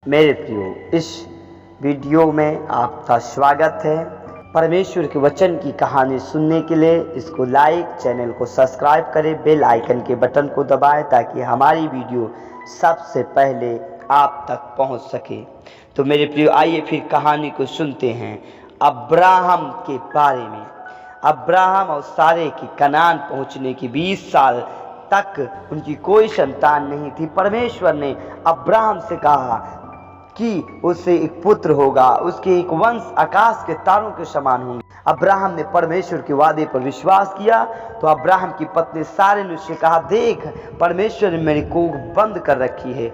मेरे प्रियो, इस वीडियो में आपका स्वागत है। परमेश्वर के वचन की कहानी सुनने के लिए इसको लाइक, चैनल को सब्सक्राइब करें, बेल आइकन के बटन को दबाएं ताकि हमारी वीडियो सबसे पहले आप तक पहुंच सके। तो मेरे प्रियो, आइए फिर कहानी को सुनते हैं अब्राहम के बारे में। अब्राहम और सारे की कनान पहुंचने की 20 साल तक उनकी कोई संतान नहीं थी। परमेश्वर ने अब्राहम से कहा कि उससे एक पुत्र होगा, उसके एक वंश आकाश के तारों के समान होंगे। अब्राहम ने परमेश्वर के वादे पर विश्वास किया। तो अब्राहम की पत्नी सारे ने उससे कहा, देख, परमेश्वर ने मेरी कोख बंद कर रखी है,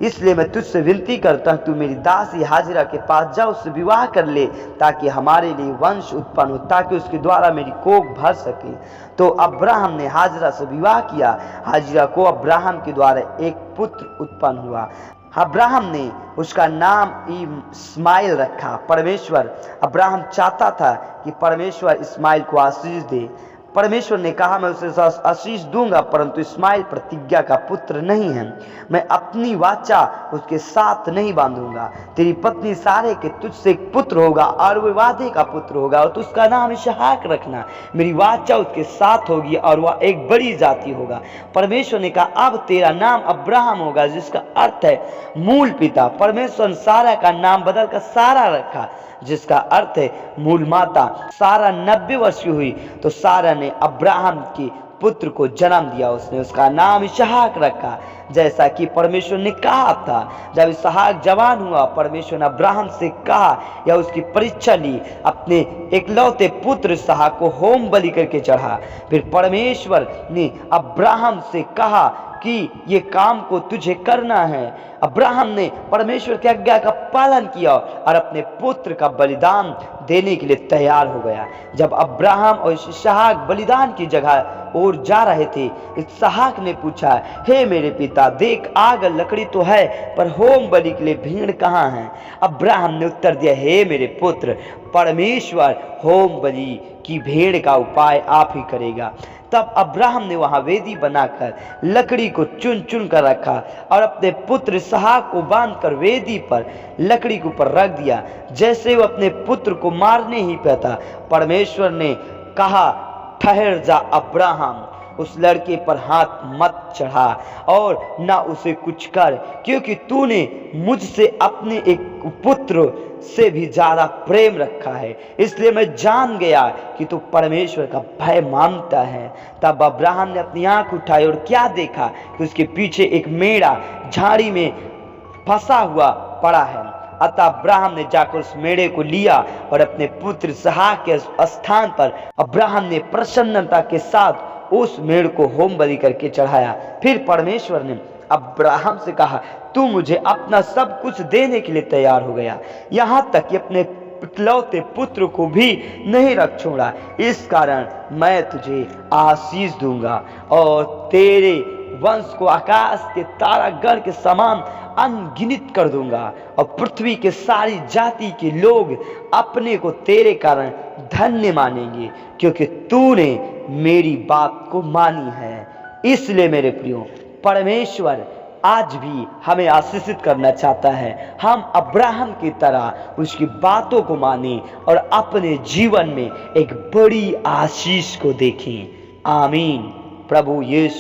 इसलिए मैं तुझसे विनती करता हूँ, तू मेरी दासी हाजिरा के पास जा, उससे विवाह कर ले ताकि हमारे लिए वंश उत्पन्न हो, ताकि उसके द्वारा मेरी कोख भर सके। तो अब्राहम ने हाजिरा से विवाह किया। हाजिरा को अब्राहम के द्वारा एक पुत्र उत्पन्न हुआ। अब्राहम ने उसका नाम इस्माइल रखा। परमेश्वर, अब्राहम चाहता था कि परमेश्वर इस्माइल को आशीष दे। परमेश्वर ने कहा, मैं उसे आशीष दूंगा, परंतु इस्माइल प्रतिज्ञा का पुत्र नहीं है। मैं अपनी वाचा उसके साथ नहीं बांधूंगा। तेरी पत्नी सारे के तुझसे एक पुत्र होगा और वह वादे का पुत्र होगा, और तू उसका नाम इसहाक रखना। मेरी वाचा उसके साथ होगी और वह एक बड़ी जाति होगा। परमेश्वर ने कहा, अब तेरा नाम अब्राहम होगा, जिसका अर्थ है मूल पिता। परमेश्वर ने सारा का नाम बदलकर सारा रखा, जिसका अर्थ है मूल माता। सारा 90 वर्ष की हुई तो सारा ने अब्राहम के पुत्र को जन्म दिया। उसने उसका नाम इसहाक रखा, जैसा कि परमेश्वर ने कहा था। जब इसहाक जवान हुआ, परमेश्वर ने अब्राहम से कहा या उसकी परीक्षा ली, अपने एकलौते पुत्र इसहाक को होम बलि करके चढ़ा। फिर परमेश्वर ने अब्राहम से कहा कि ये काम को तुझे करना है। अब्राहम ने परमेश्वर की आज्ञा का पालन किया और अपने पुत्र का बलिदान देने के लिए तैयार हो गया। जब अब्राहम और इसहाक बलिदान की जगह और जा रहे थे, इसहाक ने पूछा, हे मेरे पिता, देख, आग लकड़ी तो है, पर होम बलि के लिए भीड़ कहाँ है? अब्राहम ने उत्तर दिया, हे मेरे पुत्र, परमेश्वर होम बलि की भेड़ का उपाय आप ही करेगा। तब अब्राहम ने वहां वेदी बनाकर लकड़ी को चुन चुन कर रखा और अपने पुत्र इसहाक को बांधकर वेदी पर लकड़ी के ऊपर रख दिया। जैसे वो अपने पुत्र को मारने ही पे था, परमेश्वर ने कहा, ठहर जा अब्राहम, उस लड़के पर हाथ मत चढ़ा और ना उसे कुछ कर, क्योंकि तूने मुझसे अपने एक पुत्र से भी ज्यादा प्रेम रखा है। इसलिए मैं जान गया कि तू परमेश्वर का भय मानता है। तब अब्राहम ने अपनी आंख उठाई और क्या देखा कि उसके पीछे एक मेढ़ा झाड़ी में फंसा हुआ पड़ा है। अतः अब्राहम ने जाकर उस मेढ़े को लिया और अपने पुत्र इसहाक के स्थान पर अब्राहम ने प्रसन्नता के साथ उस मेढ़ को होम बलि करके चढ़ाया। फिर परमेश्वर ने अब्राहम से कहा, तू मुझे अपना सब कुछ देने के लिए तैयार हो गया, यहाँ तक कि अपने इकलौते पुत्र को भी नहीं रख छोड़ा। इस कारण मैं तुझे आशीष दूंगा और तेरे वंश को आकाश के तारागण के समान अनगिनत कर दूंगा, और पृथ्वी के सारी जाति के लोग अपने को तेरे कारण धन्य मानेंगे, क्योंकि तूने मेरी बात को मानी है। इसलिए मेरे प्रियो, परमेश्वर आज भी हमें आशीषित करना चाहता है। हम अब्राहम की तरह उसकी बातों को मानें और अपने जीवन में एक बड़ी आशीष को देखें। आमीन। प्रभु यीशु